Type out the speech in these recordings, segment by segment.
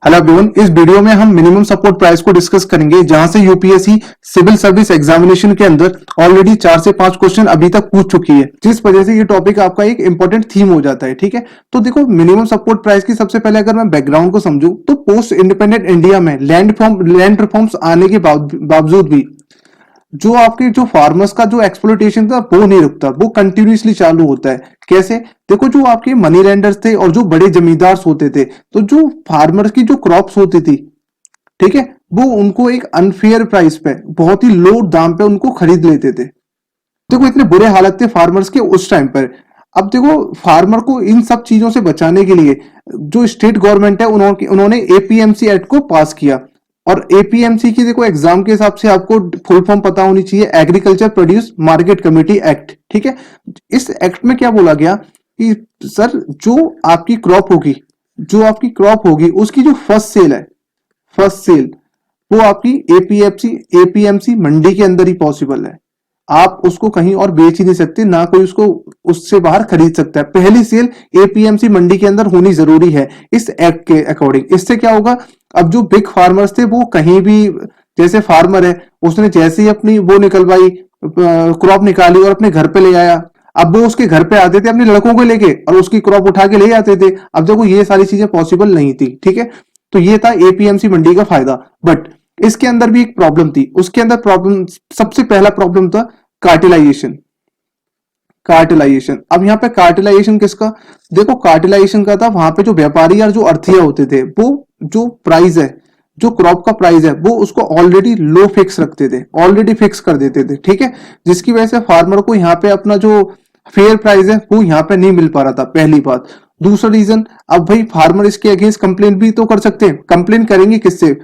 Hello everyone, इस video में हम मिनिमम सपोर्ट प्राइस को डिस्कस करेंगे जहां से यूपीएससी सिविल सर्विस एग्जामिनेशन के अंदर ऑलरेडी 4 से 5 क्वेश्चन अभी तक पूछ चुकी है, जिस वजह से ये टॉपिक आपका एक इंपॉर्टेंट थीम हो जाता है। ठीक है, तो देखो मिनिमम सपोर्ट प्राइस की सबसे पहले अगर मैं बैकग्राउंड को समझूं तो पोस्ट इंडिपेंडेंट इंडिया में लैंड रिफॉर्म्स आने के बावजूद भी जो आपके जो फार्मर्स का जो एक्सप्लोइटेशन था वो नहीं रुकता, वो कंटिन्यूसली चालू होता है। कैसे? देखो, जो आपके मनी लैंडर्स थे और जो बड़े जमींदार होते थे, तो जो फार्मर्स की जो क्रॉप्स होती थी, ठीक है, वो उनको एक अनफेयर प्राइस पे, बहुत ही लो दाम पे उनको खरीद लेते थे। देखो, इतने बुरे हालत थे फार्मर्स के उस टाइम पर। अब देखो, फार्मर को इन सब चीजों से बचाने के लिए जो स्टेट गवर्नमेंट है उन्होंने एपीएमसी एक्ट को पास किया। और एपीएमसी की देखो एग्जाम के हिसाब से आपको फुल फॉर्म पता होनी चाहिए, agriculture produce market committee act. ठीक है, इस एक्ट में क्या बोला गया कि सर, जो आपकी क्रॉप होगी उसकी जो फर्स्ट सेल वो आपकी एपीएमसी मंडी के अंदर ही पॉसिबल है। आप उसको कहीं और बेच ही नहीं सकते, ना कोई उसको उससे बाहर खरीद सकता है। पहली सेल एपीएमसी मंडी के अंदर होनी जरूरी है इस एक्ट के अकॉर्डिंग। इससे क्या होगा, अब जो बिग फार्मर्स थे वो कहीं भी, जैसे फार्मर है उसने जैसे ही अपनी वो निकलवाई, क्रॉप निकाली और अपने घर पे ले आया, अब वो उसके घर पे आते थे अपने लड़कों को लेके और उसकी क्रॉप उठा के ले आते थे। अब देखो, ये सारी चीजें पॉसिबल नहीं थी। ठीक है, तो ये था एपीएमसी मंडी का फायदा। बट इसके अंदर भी एक प्रॉब्लम थी। उसके अंदर प्रॉब्लम, सबसे पहला प्रॉब्लम था कार्टिलाइजेशन। अब यहाँ पे कार्टिलाइजेशन किसका? देखो, कार्टिलाइजेशन का था वहां पे जो व्यापारी और जो अर्थिया होते थे, वो जो प्राइस है, जो क्रॉप का प्राइस है, वो उसको ऑलरेडी लो फिक्स रखते थे, ऑलरेडी फिक्स कर देते थे। ठीक है, जिसकी वजह से फार्मर को यहाँ पे अपना जो फेयर प्राइस है वो यहाँ पे नहीं मिल पा रहा था, पहली बात। दूसरा रीजन, अब भाई फार्मर इसके अगेंस्ट कंप्लेन भी तो कर सकते हैं। कंप्लेन करेंगे किससे?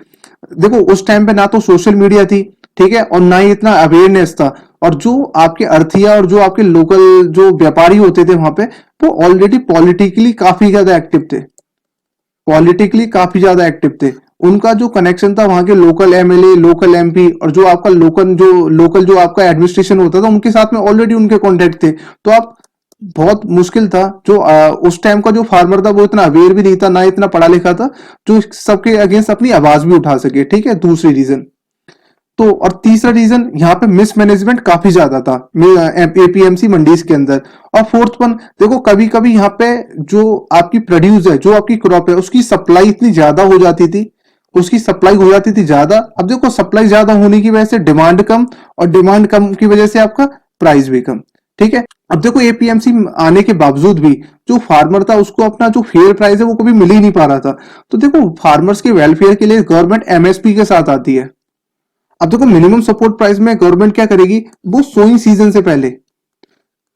देखो, उस टाइम पे ना तो सोशल मीडिया थी, ठीक है, और ना ही इतना अवेयरनेस था। और जो आपके अर्थिया और जो आपके लोकल जो व्यापारी होते थे वहां पे, वो ऑलरेडी पॉलिटिकली काफी ज्यादा एक्टिव थे। उनका जो कनेक्शन था वहां के लोकल एमएलए, लोकल एमपी और जो आपका लोकल जो आपका एडमिनिस्ट्रेशन होता था, उनके साथ में ऑलरेडी उनके कॉन्टेक्ट थे। तो आप, बहुत मुश्किल था, जो उस टाइम का जो फार्मर था वो इतना अवेयर भी नहीं था, ना इतना पढ़ा लिखा था, जो सबके अगेंस्ट अपनी आवाज भी उठा सके। ठीक है, दूसरी रीजन तो। और तीसरा रीजन, यहाँ पे मिसमैनेजमेंट काफी ज्यादा था एपीएमसी मंडीज के अंदर। और फोर्थ वन, देखो कभी कभी यहाँ पे जो आपकी प्रोड्यूस है, जो आपकी क्रॉप है, उसकी सप्लाई इतनी ज्यादा हो जाती थी, ज्यादा। अब देखो, सप्लाई ज्यादा होने की वजह से डिमांड कम, और डिमांड कम की वजह से आपका प्राइस भी कम। ठीक है, अब देखो एपीएमसी आने के बावजूद भी जो फार्मर था उसको अपना जो फेयर प्राइस है वो कभी मिल ही नहीं पा रहा था। तो देखो, फार्मर्स के वेलफेयर के लिए गवर्नमेंट एमएसपी के साथ आती है। अब देखो, मिनिमम सपोर्ट प्राइस में गवर्नमेंट क्या करेगी, वो सोइंग सीजन से पहले,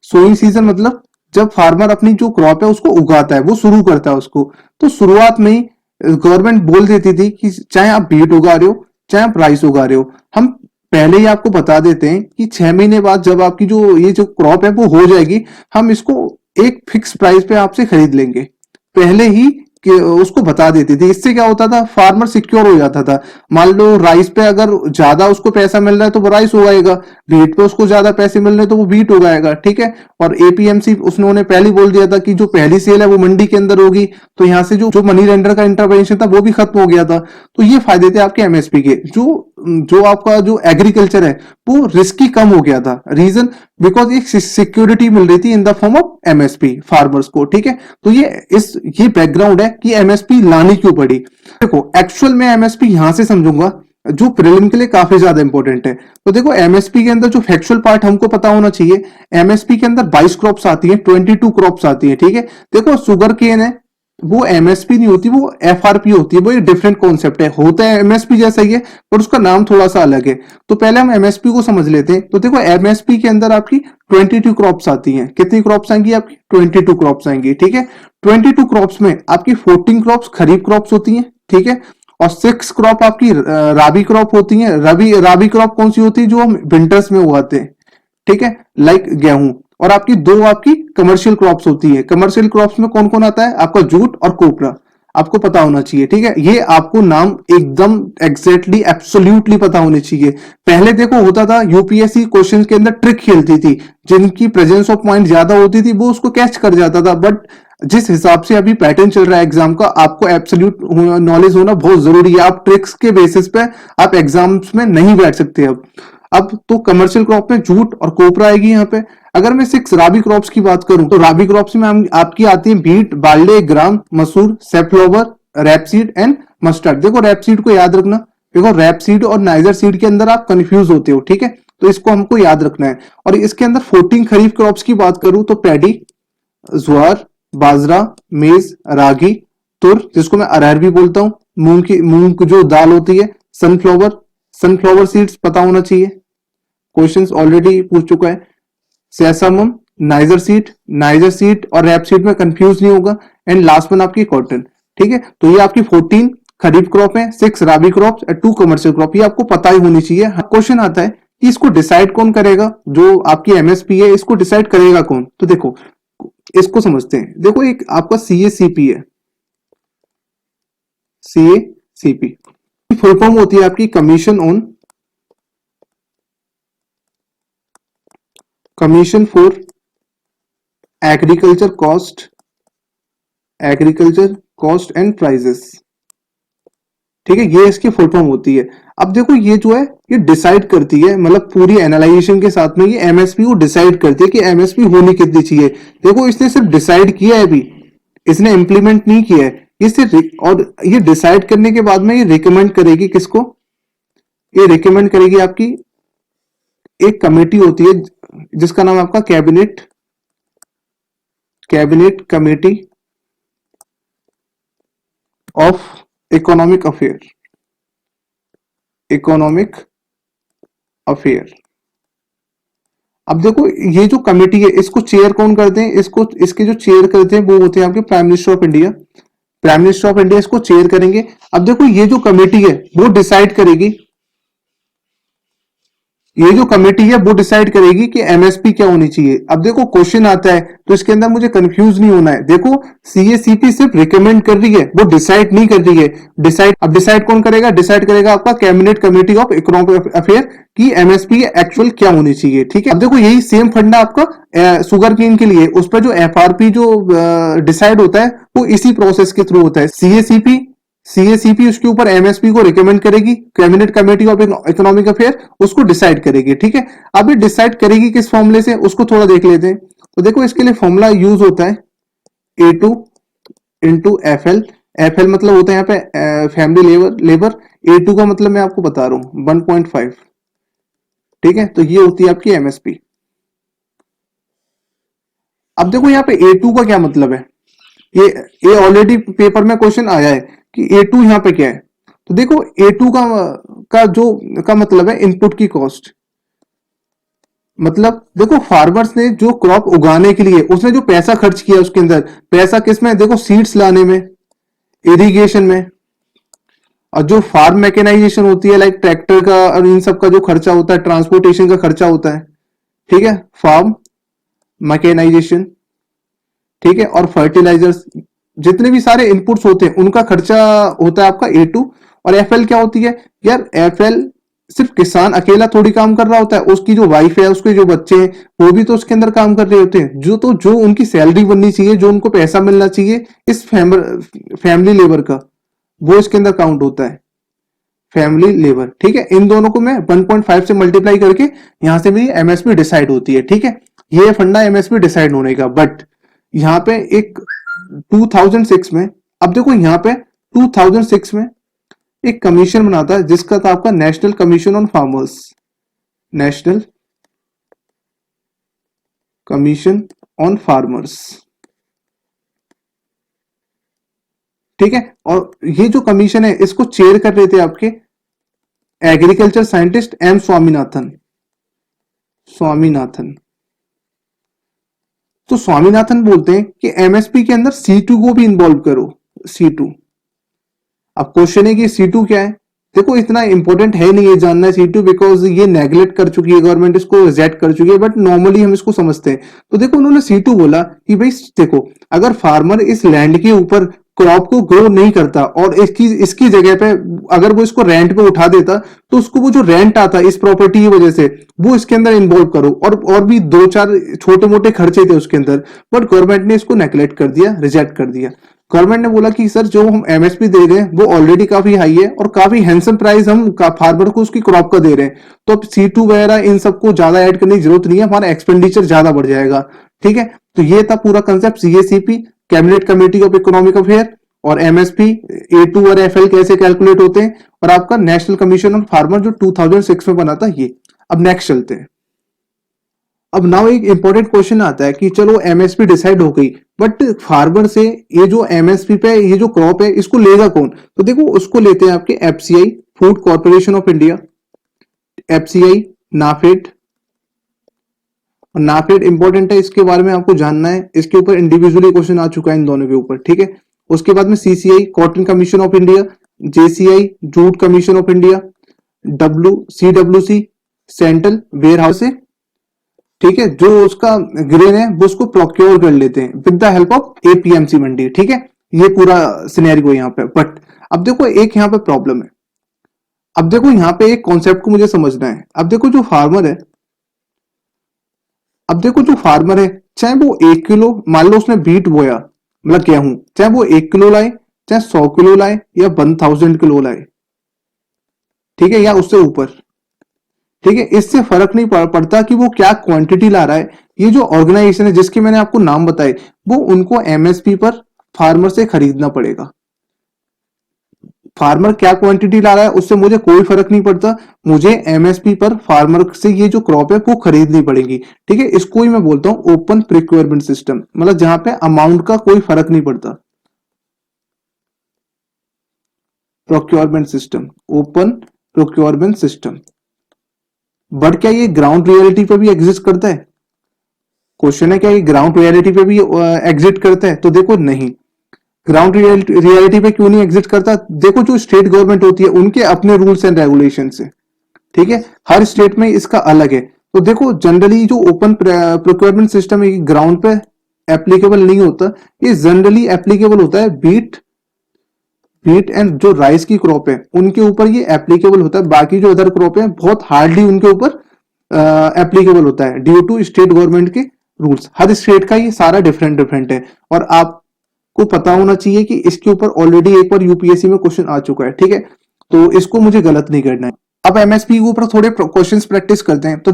सोइंग सीजन मतलब जब फार्मर अपनी जो क्रॉप है उसको उगाता है, वो शुरू करता है उसको, तो शुरुआत में ही गवर्नमेंट बोल देती थी कि चाहे आप बीट उगा रहे हो, चाहे आप राइस उगा रहे हो, हम पहले ही आपको बता देते हैं कि 6 महीने बाद जब आपकी जो ये जो क्रॉप है वो हो जाएगी, हम इसको एक फिक्स प्राइस पे आपसे खरीद लेंगे। पहले ही कि उसको बता देती थी। इससे क्या होता था, फार्मर सिक्योर हो जाता था। मान लो राइस पे अगर ज्यादा उसको पैसा मिल रहा है तो वो राइस उगाएगा, व्हीट पे उसको ज्यादा पैसे मिल रहे हैं तो वो व्हीट उगाएगा। ठीक है, और एपीएमसी उन्होंने पहले बोल दिया था कि जो पहली सेल है वो मंडी के अंदर होगी, तो यहाँ से जो मनी लेंडर का इंटरवेंशन था वो भी खत्म हो गया था। तो ये फायदे थे आपके एमएसपी के। जो आपका जो एग्रीकल्चर है वो रिस्की कम हो गया था। रीजन, बिकॉज एक सिक्योरिटी मिल रही थी in the form of MSP farmers को। ठीक है, तो ये बैकग्राउंड है कि एमएसपी लानी क्यों पड़ी। देखो, एक्चुअल में एमएसपी यहां से समझूंगा जो प्रीलिम के लिए काफी ज्यादा इंपॉर्टेंट है। तो देखो, एमएसपी के अंदर जो फैक्चुअल पार्ट हमको पता होना चाहिए, एमएसपी के अंदर 22 क्रॉप्स आती है, 22 क्रॉप्स आती है। ठीक है, देखो शुगर केन है, वो एमएसपी नहीं होती, वो एफआरपी होती है। वो एक डिफरेंट कॉन्सेप्ट है, होता है एमएसपी जैसा ही है पर उसका नाम थोड़ा सा अलग है। तो पहले हम एमएसपी को समझ लेते हैं। तो देखो, एमएसपी के अंदर आपकी 22 क्रॉप्स आती हैं। कितनी क्रॉप्स आएंगी आपकी? 22 क्रॉप्स आएंगी। ठीक है, 22 क्रॉप्स में आपकी 14 क्रॉप्स खरीफ क्रॉप्स होती हैं। ठीक है, और 6 क्रॉप आपकी राबी क्रॉप होती है। राबी क्रॉप कौन सी होती है? जो हम विंटर्स में उगाते हैं। ठीक है, लाइक गेहूं। और आपकी कमर्शियल क्रॉप्स होती है। कमर्शियल क्रॉप्स में कौन कौन आता है? आपका जूट और कोपरा। आपको पता होना चाहिए, ठीक है। ये आपको नाम एकदम एग्जैक्टली एब्सोल्युटली पता होने चाहिए। पहले देखो होता था यूपीएससी क्वेश्चन के अंदर ट्रिक खेलती थी, जिनकी प्रेजेंस ऑफ पॉइंट ज्यादा होती थी वो उसको कैच कर जाता था, बट जिस हिसाब से अभी पैटर्न चल रहा है एग्जाम का, आपको एब्सोल्यूट नॉलेज होना बहुत जरूरी है। आप ट्रिक्स के बेसिस पे आप एग्जाम्स में नहीं बैठ सकते। अब तो कमर्शियल क्रॉप में जूट और कोपरा आएगी यहाँ पे। अगर मैं 6 राबी क्रॉप्स की बात करूं तो राबी क्रॉप्स में आपकी आती है बीट, बार्ले, ग्राम, मसूर, सेफ्लोवर, रैपसीड एंड मस्टर्ड। देखो रैपसीड को याद रखना, देखो रैपसीड और नाइजर सीड के अंदर आप कंफ्यूज होते हो, ठीक है, तो इसको हमको याद रखना है। और इसके अंदर 14 खरीफ क्रॉप्स की बात करूं तो पैडी, ज्वार, बाजरा, मेज, रागी, तुर जिसको मैं अरहर भी बोलता हूं, मूंग जो दाल होती है, सनफ्लावर सीड्स पता होना चाहिए, क्वेश्चंस ऑलरेडी पूछ चुका है, सेसमम, नाइजर सीड और रैप सीड में कंफ्यूज नहीं होगा, एंड लास्ट वन आपकी कॉटन, ठीक है। तो ये आपकी 14 खरीफ क्रॉप है, 6 राबी क्रॉप और 2 कमर्शियल क्रॉप, ये आपको पता ही होनी चाहिए। क्वेश्चन आता है कि इसको डिसाइड कौन करेगा, जो आपकी एमएसपी है इसको डिसाइड करेगा कौन। तो देखो इसको समझते हैं। देखो एक आपका सीएसीपी है, सीएसीपी फुल फॉर्म होती है आपकी commission for agriculture cost and prices, ठीक है, ये इसकी फुल फॉर्म होती है। अब देखो ये जो है ये डिसाइड करती है, मतलब पूरी एनालाइजेशन के साथ में ये एमएसपी को डिसाइड करती है कि एमएसपी होनी कितनी चाहिए। देखो इसने सिर्फ डिसाइड किया है, अभी इसने इंप्लीमेंट नहीं किया है, और ये डिसाइड करने के बाद में ये रिकमेंड करेगी किसको, ये रिकमेंड करेगी आपकी एक कमेटी होती है जिसका नाम आपका cabinet committee of economic affair. अब देखो ये जो कमेटी है इसको चेयर कौन करते हैं, इसके जो चेयर करते हैं वो होते हैं आपके प्राइम मिनिस्टर ऑफ इंडिया इसको चेयर करेंगे। अब देखो ये जो कमेटी है वो डिसाइड करेगी, ये जो कमेटी है वो डिसाइड करेगी कि एमएसपी क्या होनी चाहिए। अब देखो क्वेश्चन आता है तो इसके अंदर मुझे कंफ्यूज नहीं होना है। देखो सीएसीपी सिर्फ रिकमेंड कर रही है, वो डिसाइड नहीं कर रही है। डिसाइड कौन करेगा, डिसाइड करेगा आपका cabinet committee of economic affair की एमएसपी एक्चुअल क्या होनी चाहिए, ठीक है। अब देखो यही सेम फंडा आपका शुगर केन के लिए, उस पर जो एफआरपी जो डिसाइड होता है वो इसी प्रोसेस के थ्रू होता है। सीएसीपी उसके ऊपर एमएसपी को रिकमेंड करेगी, cabinet committee of economic affair उसको डिसाइड करेगी, ठीक है। अब ये डिसाइड करेगी किस फॉर्मूले से, उसको थोड़ा देख लेते हैं। तो देखो इसके लिए फॉर्मूला यूज होता है A2 इंटू एफएल मतलब होता है यहाँ पे फैमिली लेबर। A2 का मतलब मैं आपको बता रहा हूं 1.5, ठीक है। तो ये होती है आपकी एमएसपी। अब देखो यहाँ पे A2 का क्या मतलब है, ये ऑलरेडी पेपर में क्वेश्चन आया है कि A2 यहाँ पे क्या है। तो देखो A2 का मतलब है इनपुट की कॉस्ट। मतलब देखो फार्मर्स ने जो क्रॉप उगाने के लिए उसने जो पैसा खर्च किया, उसके अंदर पैसा किसमें, देखो सीड्स लाने में, इरिगेशन में, और जो फार्म मैकेनाइजेशन होती है लाइक ट्रैक्टर का और इन सब का जो खर्चा होता है, ट्रांसपोर्टेशन का खर्चा होता है, ठीक है, फार्म मैकेनाइजेशन, ठीक है, और फर्टिलाइजर्स, जितने भी सारे इनपुट्स होते हैं उनका खर्चा होता है आपका A2। और एफएल क्या होती है यार, एफएल सिर्फ किसान अकेला थोड़ी काम कर रहा होता है, उसकी जो वाइफ है, उसके जो बच्चे हैं वो भी तो उसके अंदर काम कर रहे होते हैं। जो उनकी सैलरी बननी चाहिए, जो उनको पैसा मिलना चाहिए इस फैमिली लेबर का, वो इसके अंदर काउंट होता है, फैमिली लेबर, ठीक है। इन दोनों को मैं 1.5 से मल्टीप्लाई करके यहां से मेरी एमएसपी डिसाइड होती है, ठीक है। ये फंडा एमएसपी डिसाइड होने का। बट यहाँ पे एक 2006 में, अब देखो यहाँ पे 2006 में एक कमीशन बना था जिसका था आपका national commission on farmers, national commission on farmers, ठीक है। और ये जो कमीशन है इसको चेयर कर रहे थे आपके एग्रीकल्चर साइंटिस्ट एम स्वामीनाथन। तो स्वामीनाथन बोलते हैं कि एमएसपी के अंदर C2 को भी इन्वॉल्व करो, C2। अब क्वेश्चन है कि C2 क्या है। देखो इतना इंपॉर्टेंट है नहीं ये जानना C2, बिकॉज ये नेग्लेक्ट कर चुकी है गवर्नमेंट, इसको रिजेक्ट कर चुकी है, बट नॉर्मली हम इसको समझते हैं। तो देखो उन्होंने C2 बोला कि भाई देखो अगर फार्मर इस लैंड के ऊपर क्रॉप को ग्रो नहीं करता और इसकी इसकी जगह पे अगर वो इसको रेंट पे उठा देता तो उसको वो जो रेंट आता इस प्रॉपर्टी की वजह से वो इसके अंदर इन्वॉल्व करो और भी दो चार छोटे मोटे खर्चे थे उसके अंदर, बट गवर्नमेंट ने इसको नेग्लेक्ट कर दिया, रिजेक्ट कर दिया। गवर्नमेंट ने बोला कि सर जो हम एमएसपी दे रहे हैं वो ऑलरेडी काफी हाई है और काफी हैंडसम प्राइस हम फार्मर को उसकी क्रॉप का दे रहे हैं, तो अब C2 वगैरह इन सबको ज्यादा ऐड करने की जरूरत नहीं है, हमारा एक्सपेंडिचर ज्यादा बढ़ जाएगा। ठीक है, तो ये था पूरा concept CACP, cabinet committee of economic affair, और एमएसपी, A2 और FL कैसे कैलकुलेट होते हैं, और आपका नेशनल कमीशन ऑन फार्मर जो 2006 में बना था ये। अब नेक्स्ट चलते हैं। अब नाउ एक इंपॉर्टेंट क्वेश्चन आता है कि चलो एमएसपी डिसाइड हो गई, बट फार्मर से ये जो एमएसपी पे ये जो क्रॉप है इसको लेगा कौन? तो देखो उसको लेते हैं आपके FCI, food corporation of India, FCI, NAFED. और नाफेड इंपॉर्टेंट है, इसके बारे में आपको जानना है, इसके ऊपर इंडिविजुअली क्वेश्चन आ चुका है इन दोनों के ऊपर। ठीक है, उसके बाद में CCI, cotton commission of India, JCI, jute commission of India, CWC, central warehouse है। ठीक है, जो उसका ग्रेन है वो उसको प्रोक्योर कर लेते हैं with the help of APMC मंडी। ठीक है, ये पूरा सिनेरियो यहाँ पे। बट अब देखो एक यहाँ पे प्रॉब्लम है। अब देखो यहाँ पे एक कॉन्सेप्ट को मुझे समझना है। अब देखो जो फार्मर है, चाहे वो 1 किलो, मान लो उसने बीट बोया, मतलब गेहूं, चाहे वो 1 किलो लाए, चाहे 100 किलो लाए, या 1000 किलो लाए, ठीक है, या उससे ऊपर। ठीक है, इससे फर्क नहीं पड़ता कि वो क्या क्वांटिटी ला रहा है। ये जो ऑर्गेनाइजेशन है जिसके मैंने आपको नाम बताए, वो उनको MSP पर फार्मर से खरीदना पड़ेगा। फार्मर क्या क्वांटिटी ला रहा है उससे मुझे कोई फर्क नहीं पड़ता, मुझे MSP पर फार्मर से ये जो क्रॉप है वो खरीदनी पड़ेगी। ठीक है, इसको ही मैं बोलता हूं ओपन प्रोक्योरमेंट सिस्टम, मतलब जहां पे अमाउंट का कोई फर्क नहीं पड़ता। Procurement system, open procurement system. But क्या ये ग्राउंड रियलिटी पे भी एग्जिस्ट करता है? क्वेश्चन है, क्या ये ग्राउंड रियलिटी पे भी एग्जिस्ट करता है? तो देखो नहीं, ग्राउंड रियलिटी पे क्यों नहीं एग्जिस्ट करता? देखो जो स्टेट गवर्नमेंट होती है उनके अपने रूल्स एंड रेगुलेशन है। ठीक है, हर स्टेट में इसका अलग है। तो देखो जनरली जो ओपन प्रोक्योरमेंट सिस्टम है ग्राउंड पे एप्लीकेबल नहीं होता, ये जनरली एप्लीकेबल होता है बीट एंड जो राइस की क्रॉप है उनके ऊपर ये एप्लीकेबल होता है। बाकी जो अदर क्रॉप है बहुत हार्डली उनके ऊपर एप्लीकेबल होता है ड्यू टू स्टेट गवर्नमेंट के रूल्स। हर स्टेट का ये सारा डिफरेंट है, और आपको पता होना चाहिए कि इसके ऊपर ऑलरेडी एक बार यूपीएससी में क्वेश्चन आ चुका है। ठीक है, तो इसको मुझे गलत नहीं करना है। अब एमएसपी के ऊपर थोड़े क्वेश्चंस प्रैक्टिस करते हैं। तो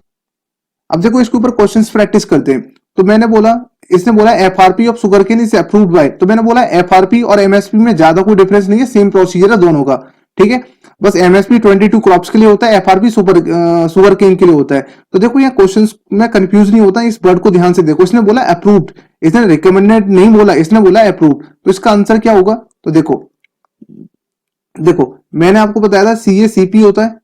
अब देखो इसके ऊपर क्वेश्चंस प्रैक्टिस करते हैं। तो मैंने बोला, इसने बोला FRP of sugarcane is approved by, तो मैंने बोला FRP और MSP में ज्यादा कोई डिफरेंस नहीं है, सेम प्रोसीजर है दोनों का। ठीक है, बस MSP 22 क्रॉप्स के लिए होता है, FRP शुगरकेन के लिए होता है। तो देखो यहाँ क्वेश्चंस में कंफ्यूज नहीं होता, इस वर्ड को ध्यान से देखो। इसने बोला अप्रूव्ड, इसने रिकमेंडेड नहीं बोला, इसने बोला अप्रूव्ड, तो इसका आंसर क्या होगा? तो देखो मैंने आपको बताया था CACP होता है,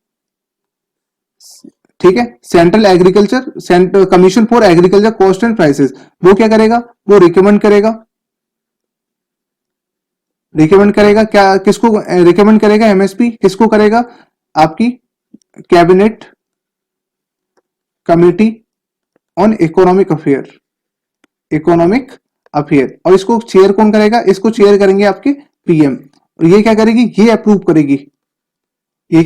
ठीक है, central agriculture commission for agriculture cost and prices. वो क्या करेगा? वो रिकमेंड करेगा क्या, किसको रिकमेंड करेगा? MSP किसको करेगा? आपकी cabinet committee on economic affair. और इसको चेयर कौन करेगा? इसको चेयर करेंगे आपके PM। और ये क्या करेगी? ये अप्रूव करेगी। ये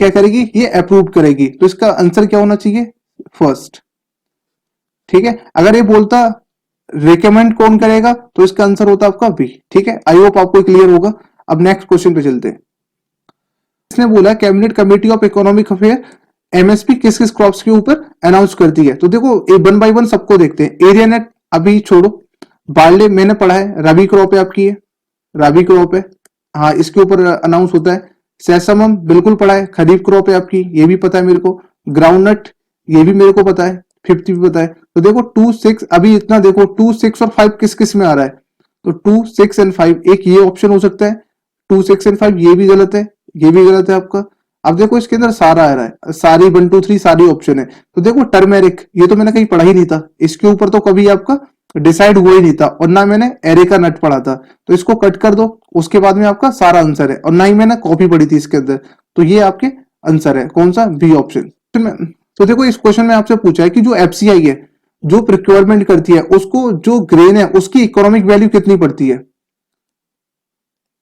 अप्रूव करेगी। तो इसका आंसर क्या होना चाहिए? फर्स्ट। ठीक है, अगर ये बोलता रिकमेंड कौन करेगा तो इसका आंसर होता आपका B। ठीक है, आई होप आपको क्लियर होगा। अब नेक्स्ट क्वेश्चन पे चलते हैं। इसने बोला cabinet committee of economic affair MSP किस किस क्रॉप्स के ऊपर अनाउंस करती है। तो देखो 1 बाय 1 सबको देखते हैं। एरिया नेट अभी छोड़ो, बार्ले मैंने पढ़ा है, रबी क्रॉप है आपकी, है रबी क्रॉप है, हाँ इसके ऊपर अनाउंस होता है। सेसमम बिल्कुल पढ़ा है, खरीफ क्रॉप है आपकी, ये भी पता है मेरे को। ग्राउंडनट ये भी मेरे को पता है, 50 भी पता है। तो देखो 2, 6 अभी इतना देखो 2, 6 और 5 किस किस में आ रहा है? तो 2, 6 एंड 5 एक ये ऑप्शन हो सकता है। 2, 6 एंड 5 ये भी गलत है, ये भी गलत है आपका। अब देखो इसके अंदर सारा आ रहा है, सारी 1, 2, 3 सारी ऑप्शन है। तो देखो टर्मेरिक ये तो मैंने कहीं पढ़ा ही नहीं था, इसके ऊपर तो कभी आपका डिसाइड हुआ ही नहीं था, और ना मैंने एरिका नट पढ़ा था। तो इसको कट कर दो, उसके बाद में आपका सारा आंसर है, और ना ही मैंने कॉपी पढ़ी थी इसके अंदर। तो ये आपके आंसर है कौन सा? B option. तो देखो इस क्वेश्चन में आपसे पूछा है कि जो FCI है जो प्रोक्योरमेंट करती है उसको जो ग्रेन है उसकी इकोनॉमिक वैल्यू कितनी पड़ती है?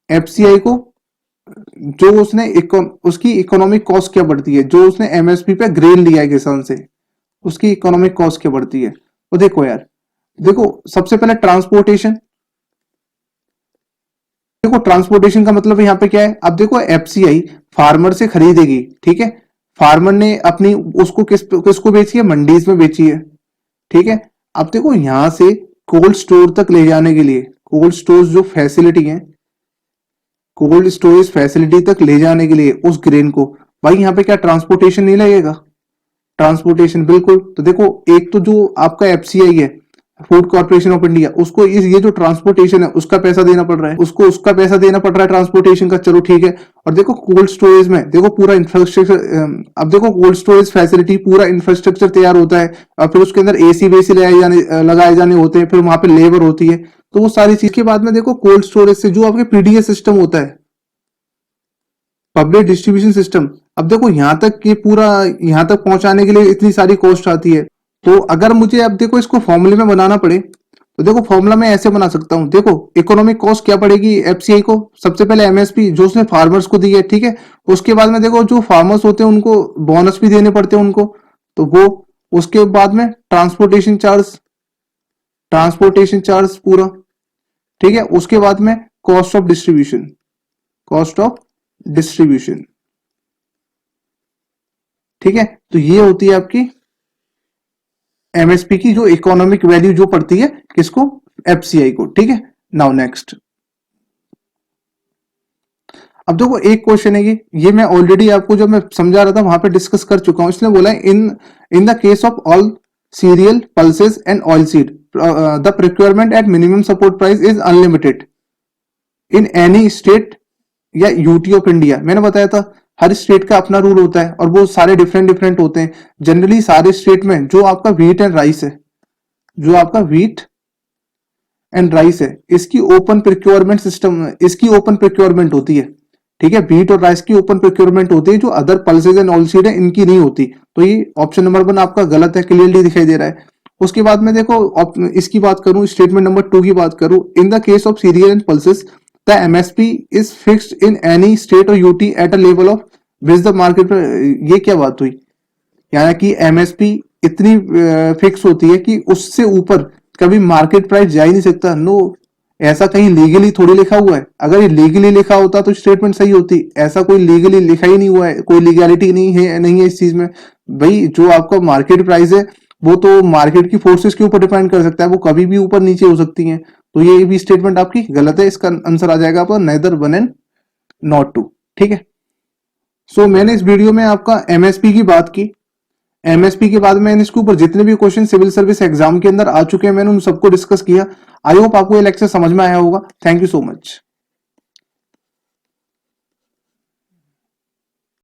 एफसीआई को जो उसने उसकी इकोनॉमिक कॉस्ट क्या बढ़ती है, जो उसने एमएसपी पे ग्रेन लिया है किसान से, उसकी इकोनॉमिक कॉस्ट क्या बढ़ती है। तो देखो यार, देखो सबसे पहले ट्रांसपोर्टेशन। देखो ट्रांसपोर्टेशन का मतलब यहाँ पे क्या है, अब देखो एफसीआई फार्मर से खरीदेगी, ठीक है। फार्मर ने अपनी उसको किसको बेची है, मंडीज में बेची है, ठीक है। अब देखो यहां से कोल्ड स्टोर तक ले जाने के लिए, कोल्ड स्टोर जो फैसिलिटी है, कोल्ड स्टोरेज फैसिलिटी तक ले जाने के लिए उस ग्रेन को, भाई यहाँ पे क्या ट्रांसपोर्टेशन नहीं लगेगा, ट्रांसपोर्टेशन बिल्कुल। तो देखो एक तो जो आपका एफसीआई है, फूड कॉर्पोरेशन ऑफ इंडिया, उसको ये जो ट्रांसपोर्टेशन है उसका पैसा देना पड़ रहा है, उसको उसका पैसा देना पड़ रहा है ट्रांसपोर्टेशन का, चलो ठीक है। और देखो कोल्ड स्टोरेज में देखो पूरा इंफ्रास्ट्रक्चर, अब देखो कोल्ड स्टोरेज फैसिलिटी पूरा इंफ्रास्ट्रक्चर तैयार होता है, और फिर उसके अंदर एसी बेसी लगाए जाने होते हैं, फिर वहां पे लेबर होती है, तो वो सारी चीज के बाद में देखो कोल्ड स्टोरेज से जो आपके पीडीएस सिस्टम होता है, पब्लिक डिस्ट्रीब्यूशन सिस्टम, अब देखो यहां तक कि पूरा यहां तक पहुंचाने के लिए इतनी सारी कॉस्ट आती है। तो अगर मुझे अब देखो इसको फॉर्मूले में बनाना पड़े, तो देखो फॉर्मूला में ऐसे बना सकता हूं, देखो इकोनॉमिक कॉस्ट क्या पड़ेगी एफसीआई को, सबसे पहले एमएसपी जो उसने फार्मर्स को दी है, ठीक है। उसके बाद में देखो जो फार्मर्स होते हैं उनको बोनस भी देने पड़ते हैं उनको, तो वो, उसके बाद में ट्रांसपोर्टेशन चार्ज पूरा, ठीक है। उसके बाद में cost of distribution, cost of distribution, ठीक है। तो ये होती है आपकी एमएसपी की जो इकोनॉमिक वैल्यू जो पड़ती है किसको, एफसीआई को, ठीक है। नाउ नेक्स्ट, अब देखो एक क्वेश्चन है कि ये मैं ऑलरेडी आपको जो मैं समझा रहा था वहां पे डिस्कस कर चुका हूं। इसने बोला है इन the case of all serial pulses and oil seed the procurement at minimum support price is unlimited in any state या यूटी ऑफ इंडिया। मैंने बताया था हर स्टेट का अपना रूल होता है और वो सारे डिफरेंट डिफरेंट होते हैं। जनरली सारे स्टेट में जो आपका व्हीट एंड राइस है, जो आपका व्हीट एंड राइस है, इसकी ओपन प्रोक्योरमेंट सिस्टम, इसकी ओपन प्रोक्योरमेंट होती है, ठीक है। व्हीट और राइस की ओपन प्रोक्योरमेंट होती है, जो other pulses and oil seed है इनकी नहीं होती। तो ये ऑप्शन नंबर 1 आपका गलत है, क्लियरली दिखाई दे रहा है। उसके बाद में देखो इसकी बात करूं, स्टेटमेंट नंबर 2 की बात करूं, in the case of cereal and pulses the MSP is fixed in any state और UT at a level of which the market. ये क्या बात हुई, यानी कि एमएसपी इतनी फिक्स होती है कि उससे ऊपर कभी मार्केट प्राइस जा ही नहीं सकता। नो, ऐसा कहीं लीगली थोड़ी लिखा हुआ है। अगर ये लीगली लिखा होता तो स्टेटमेंट सही होती, ऐसा कोई लीगली लिखा ही नहीं हुआ है, कोई लीगैलिटी नहीं है इस चीज में। भाई जो आपका मार्केट प्राइस है वो तो मार्केट की फोर्सेस के ऊपर डिपेंड कर सकता है, वो कभी भी ऊपर नीचे हो सकती हैं। तो ये भी स्टेटमेंट आपकी गलत है, इसका आंसर आ जाएगा आपका नेदर 1 एंड नॉट 2, ठीक है। सो मैंने इस वीडियो में आपका एमएसपी की बात की। एमएसपी के बाद मैंने इसके ऊपर जितने भी क्वेश्चन सिविल सर्विस एग्जाम के अंदर आ चुके हैं मैंने उन सबको डिस्कस किया। आई होप आपको ये लेक्चर समझ में आया होगा। Thank you so much.